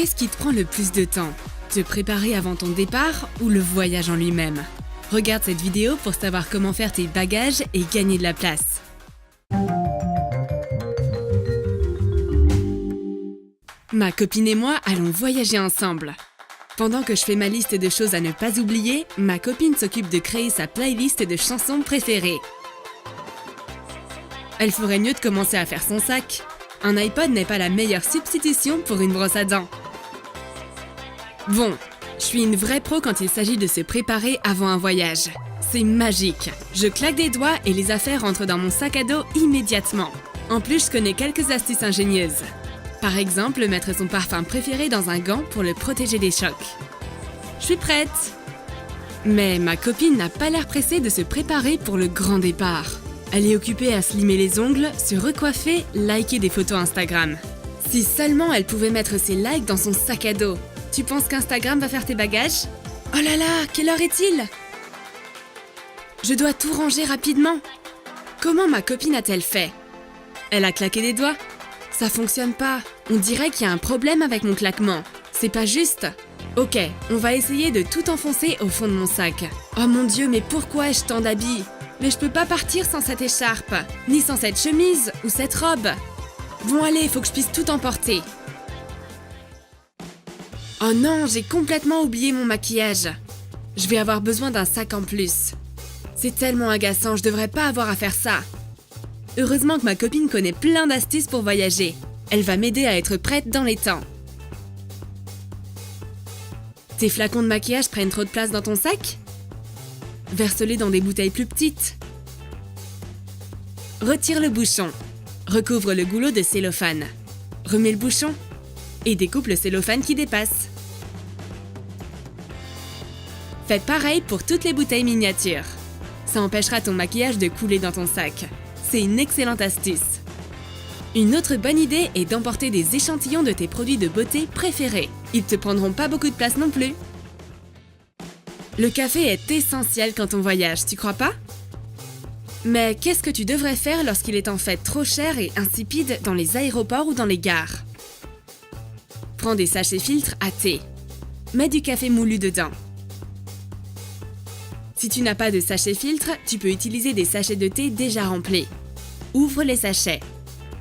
Qu'est-ce qui te prend le plus de temps? Te préparer avant ton départ ou le voyage en lui-même? Regarde cette vidéo pour savoir comment faire tes bagages et gagner de la place. Ma copine et moi allons voyager ensemble. Pendant que je fais ma liste de choses à ne pas oublier, ma copine s'occupe de créer sa playlist de chansons préférées. Elle ferait mieux de commencer à faire son sac. Un iPod n'est pas la meilleure substitution pour une brosse à dents. Bon, je suis une vraie pro quand il s'agit de se préparer avant un voyage. C'est magique. Je claque des doigts et les affaires rentrent dans mon sac à dos immédiatement. En plus, je connais quelques astuces ingénieuses. Par exemple, mettre son parfum préféré dans un gant pour le protéger des chocs. Je suis prête! Mais ma copine n'a pas l'air pressée de se préparer pour le grand départ. Elle est occupée à se limer les ongles, se recoiffer, liker des photos Instagram. Si seulement elle pouvait mettre ses likes dans son sac à dos. Tu penses qu'Instagram va faire tes bagages? Oh là là, quelle heure est-il? Je dois tout ranger rapidement. Comment ma copine a-t-elle fait? Elle a claqué des doigts? Ça fonctionne pas. On dirait qu'il y a un problème avec mon claquement. C'est pas juste. Ok, on va essayer de tout enfoncer au fond de mon sac. Oh mon Dieu, mais pourquoi ai-je tant d'habits? Mais je peux pas partir sans cette écharpe, ni sans cette chemise ou cette robe. Bon allez, faut que je puisse tout emporter. Oh non, j'ai complètement oublié mon maquillage. Je vais avoir besoin d'un sac en plus. C'est tellement agaçant, je devrais pas avoir à faire ça. Heureusement que ma copine connaît plein d'astuces pour voyager. Elle va m'aider à être prête dans les temps. Tes flacons de maquillage prennent trop de place dans ton sac? Verse-les dans des bouteilles plus petites. Retire le bouchon. Recouvre le goulot de cellophane. Remets le bouchon. Et découpe le cellophane qui dépasse. Fais pareil pour toutes les bouteilles miniatures. Ça empêchera ton maquillage de couler dans ton sac. C'est une excellente astuce. Une autre bonne idée est d'emporter des échantillons de tes produits de beauté préférés. Ils te prendront pas beaucoup de place non plus. Le café est essentiel quand on voyage, tu crois pas? Mais qu'est-ce que tu devrais faire lorsqu'il est en fait trop cher et insipide dans les aéroports ou dans les gares? Prends des sachets filtres à thé. Mets du café moulu dedans. Si tu n'as pas de sachet filtre, tu peux utiliser des sachets de thé déjà remplis. Ouvre les sachets.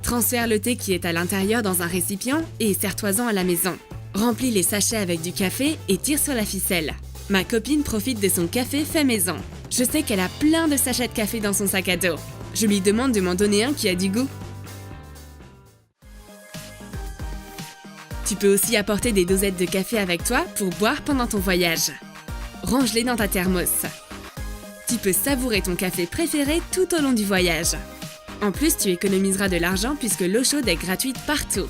Transfère le thé qui est à l'intérieur dans un récipient et sers-toi-en à la maison. Remplis les sachets avec du café et tire sur la ficelle. Ma copine profite de son café fait maison. Je sais qu'elle a plein de sachets de café dans son sac à dos. Je lui demande de m'en donner un qui a du goût. Tu peux aussi apporter des dosettes de café avec toi pour boire pendant ton voyage. Range-les dans ta thermos. Tu peux savourer ton café préféré tout au long du voyage. En plus, tu économiseras de l'argent puisque l'eau chaude est gratuite partout.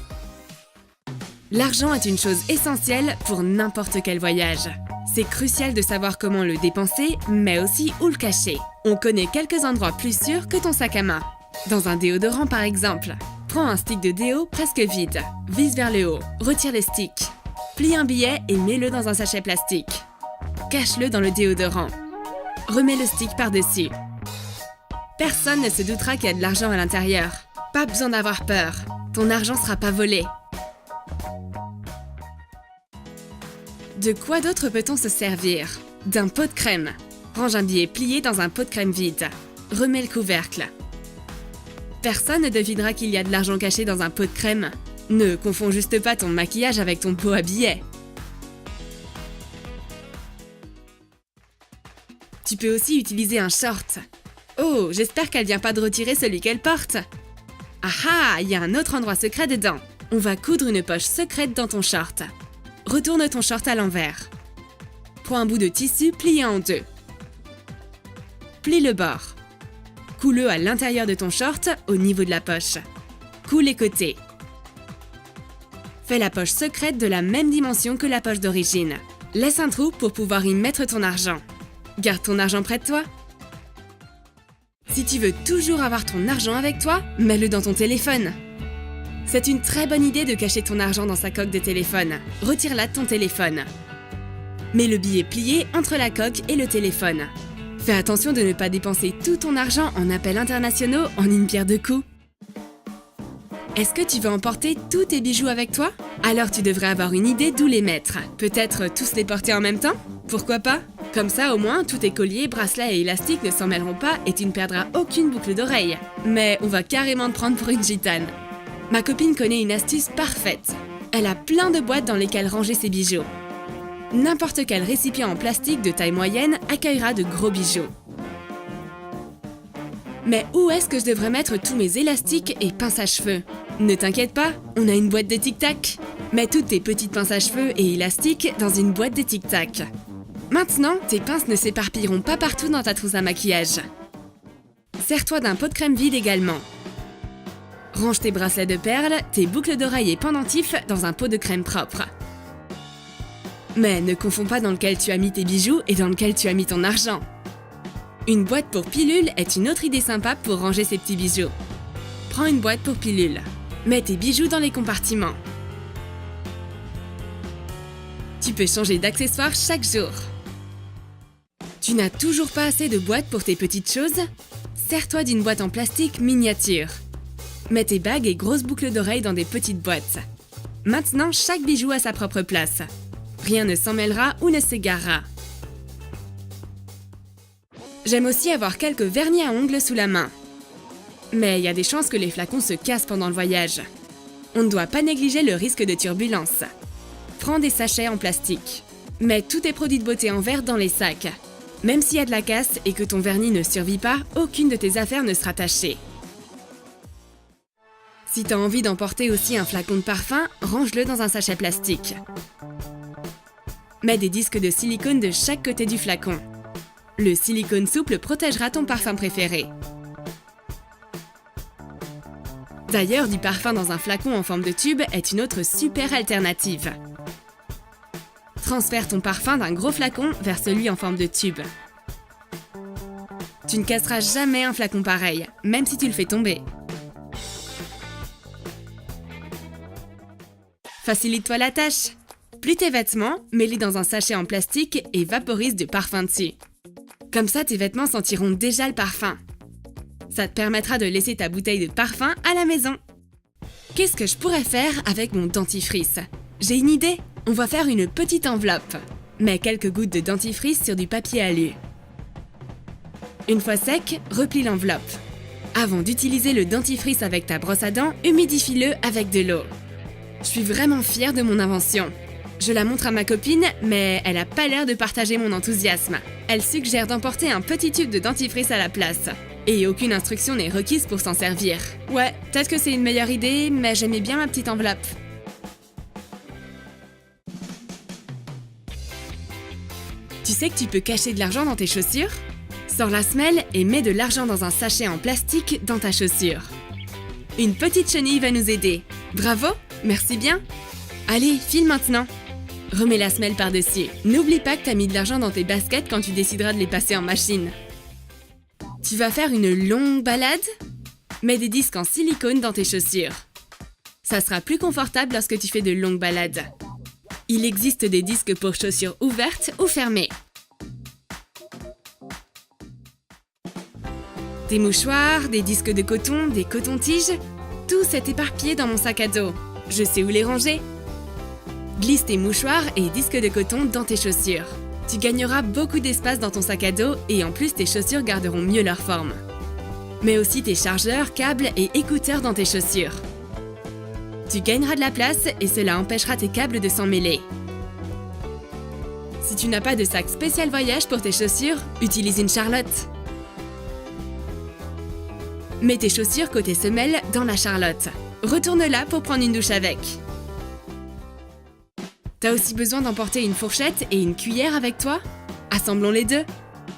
L'argent est une chose essentielle pour n'importe quel voyage. C'est crucial de savoir comment le dépenser, mais aussi où le cacher. On connaît quelques endroits plus sûrs que ton sac à main. Dans un déodorant par exemple. Prends un stick de déo presque vide. Vise vers le haut. Retire le stick. Plie un billet et mets-le dans un sachet plastique. Cache-le dans le déodorant. Remets le stick par-dessus. Personne ne se doutera qu'il y a de l'argent à l'intérieur. Pas besoin d'avoir peur. Ton argent sera pas volé. De quoi d'autre peut-on se servir? D'un pot de crème. Range un billet plié dans un pot de crème vide. Remets le couvercle. Personne ne devinera qu'il y a de l'argent caché dans un pot de crème. Ne confonds juste pas ton maquillage avec ton pot à billets. Tu peux aussi utiliser un short. Oh, j'espère qu'elle vient pas de retirer celui qu'elle porte. Ah ah, il y a un autre endroit secret dedans. On va coudre une poche secrète dans ton short. Retourne ton short à l'envers. Prends un bout de tissu plié en deux. Plie le bord. Coule-le à l'intérieur de ton short, au niveau de la poche. Coule les côtés. Fais la poche secrète de la même dimension que la poche d'origine. Laisse un trou pour pouvoir y mettre ton argent. Garde ton argent près de toi. Si tu veux toujours avoir ton argent avec toi, mets-le dans ton téléphone. C'est une très bonne idée de cacher ton argent dans sa coque de téléphone. Retire-la de ton téléphone. Mets le billet plié entre la coque et le téléphone. Fais attention de ne pas dépenser tout ton argent en appels internationaux en une pierre deux coups. Est-ce que tu veux emporter tous tes bijoux avec toi? Alors tu devrais avoir une idée d'où les mettre. Peut-être tous les porter en même temps? Pourquoi pas? Comme ça, au moins, tous tes colliers, bracelets et élastiques ne s'en mêleront pas et tu ne perdras aucune boucle d'oreille. Mais on va carrément te prendre pour une gitane. Ma copine connaît une astuce parfaite. Elle a plein de boîtes dans lesquelles ranger ses bijoux. N'importe quel récipient en plastique de taille moyenne accueillera de gros bijoux. Mais où est-ce que je devrais mettre tous mes élastiques et pinces à cheveux? Ne t'inquiète pas, on a une boîte de tic-tac. Mets toutes tes petites pinces à cheveux et élastiques dans une boîte de tic-tac. Maintenant, tes pinces ne s'éparpilleront pas partout dans ta trousse à maquillage. Sers-toi d'un pot de crème vide également. Range tes bracelets de perles, tes boucles d'oreilles et pendentifs dans un pot de crème propre. Mais ne confonds pas dans lequel tu as mis tes bijoux et dans lequel tu as mis ton argent. Une boîte pour pilules est une autre idée sympa pour ranger ses petits bijoux. Prends une boîte pour pilules. Mets tes bijoux dans les compartiments. Tu peux changer d'accessoires chaque jour. Tu n'as toujours pas assez de boîtes pour tes petites choses? Sers-toi d'une boîte en plastique miniature. Mets tes bagues et grosses boucles d'oreilles dans des petites boîtes. Maintenant, chaque bijou a sa propre place. Rien ne s'en mêlera ou ne s'égarera. J'aime aussi avoir quelques vernis à ongles sous la main. Mais il y a des chances que les flacons se cassent pendant le voyage. On ne doit pas négliger le risque de turbulence. Prends des sachets en plastique. Mets tous tes produits de beauté en verre dans les sacs. Même s'il y a de la casse et que ton vernis ne survit pas, aucune de tes affaires ne sera tachée. Si tu as envie d'emporter aussi un flacon de parfum, range-le dans un sachet plastique. Mets des disques de silicone de chaque côté du flacon. Le silicone souple protégera ton parfum préféré. D'ailleurs, du parfum dans un flacon en forme de tube est une autre super alternative. Transfère ton parfum d'un gros flacon vers celui en forme de tube. Tu ne casseras jamais un flacon pareil, même si tu le fais tomber. Facilite-toi la tâche. Plie tes vêtements, mets-les dans un sachet en plastique et vaporise du parfum dessus. Comme ça, tes vêtements sentiront déjà le parfum. Ça te permettra de laisser ta bouteille de parfum à la maison. Qu'est-ce que je pourrais faire avec mon dentifrice? J'ai une idée. On va faire une petite enveloppe. Mets quelques gouttes de dentifrice sur du papier alu. Une fois sec, replie l'enveloppe. Avant d'utiliser le dentifrice avec ta brosse à dents, humidifie-le avec de l'eau. Je suis vraiment fière de mon invention. Je la montre à ma copine, mais elle a pas l'air de partager mon enthousiasme. Elle suggère d'emporter un petit tube de dentifrice à la place. Et aucune instruction n'est requise pour s'en servir. Ouais, peut-être que c'est une meilleure idée, mais j'aimais bien ma petite enveloppe. Tu sais que tu peux cacher de l'argent dans tes chaussures? Sors la semelle et mets de l'argent dans un sachet en plastique dans ta chaussure. Une petite chenille va nous aider. Bravo, merci bien. Allez, file maintenant. Remets la semelle par-dessus. N'oublie pas que t'as mis de l'argent dans tes baskets quand tu décideras de les passer en machine. Tu vas faire une longue balade? Mets des disques en silicone dans tes chaussures. Ça sera plus confortable lorsque tu fais de longues balades. Il existe des disques pour chaussures ouvertes ou fermées. Des mouchoirs, des disques de coton, des cotons-tiges, tout s'est éparpillé dans mon sac à dos. Je sais où les ranger. Glisse tes mouchoirs et disques de coton dans tes chaussures. Tu gagneras beaucoup d'espace dans ton sac à dos et en plus tes chaussures garderont mieux leur forme. Mets aussi tes chargeurs, câbles et écouteurs dans tes chaussures. Tu gagneras de la place et cela empêchera tes câbles de s'en mêler. Si tu n'as pas de sac spécial voyage pour tes chaussures, utilise une charlotte. Mets tes chaussures côté semelle dans la charlotte. Retourne-la pour prendre une douche avec. T'as aussi besoin d'emporter une fourchette et une cuillère avec toi? Assemblons les deux.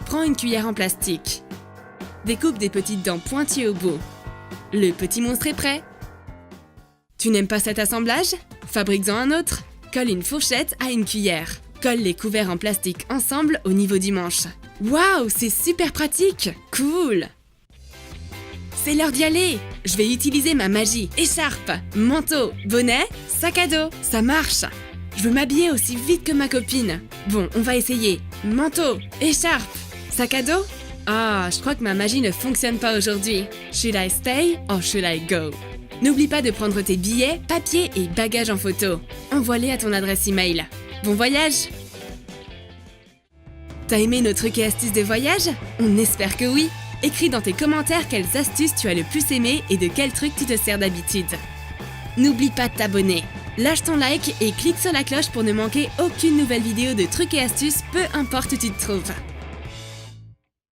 Prends une cuillère en plastique. Découpe des petites dents pointues au bout. Le petit monstre est prêt. Tu n'aimes pas cet assemblage? Fabrique-en un autre. Colle une fourchette à une cuillère. Colle les couverts en plastique ensemble au niveau du manche. Waouh, c'est super pratique! Cool! C'est l'heure d'y aller! Je vais utiliser ma magie. Écharpe, manteau, bonnet, sac à dos. Ça marche! Je veux m'habiller aussi vite que ma copine. Bon, on va essayer. Manteau, écharpe, sac à dos? Ah, je crois que ma magie ne fonctionne pas aujourd'hui. Should I stay or should I go? N'oublie pas de prendre tes billets, papiers et bagages en photo. Envoie-les à ton adresse email. Bon voyage! T'as aimé nos trucs et astuces de voyage? On espère que oui! Écris dans tes commentaires quelles astuces tu as le plus aimé et de quels trucs tu te sers d'habitude. N'oublie pas de t'abonner. Lâche ton like et clique sur la cloche pour ne manquer aucune nouvelle vidéo de trucs et astuces, peu importe où tu te trouves.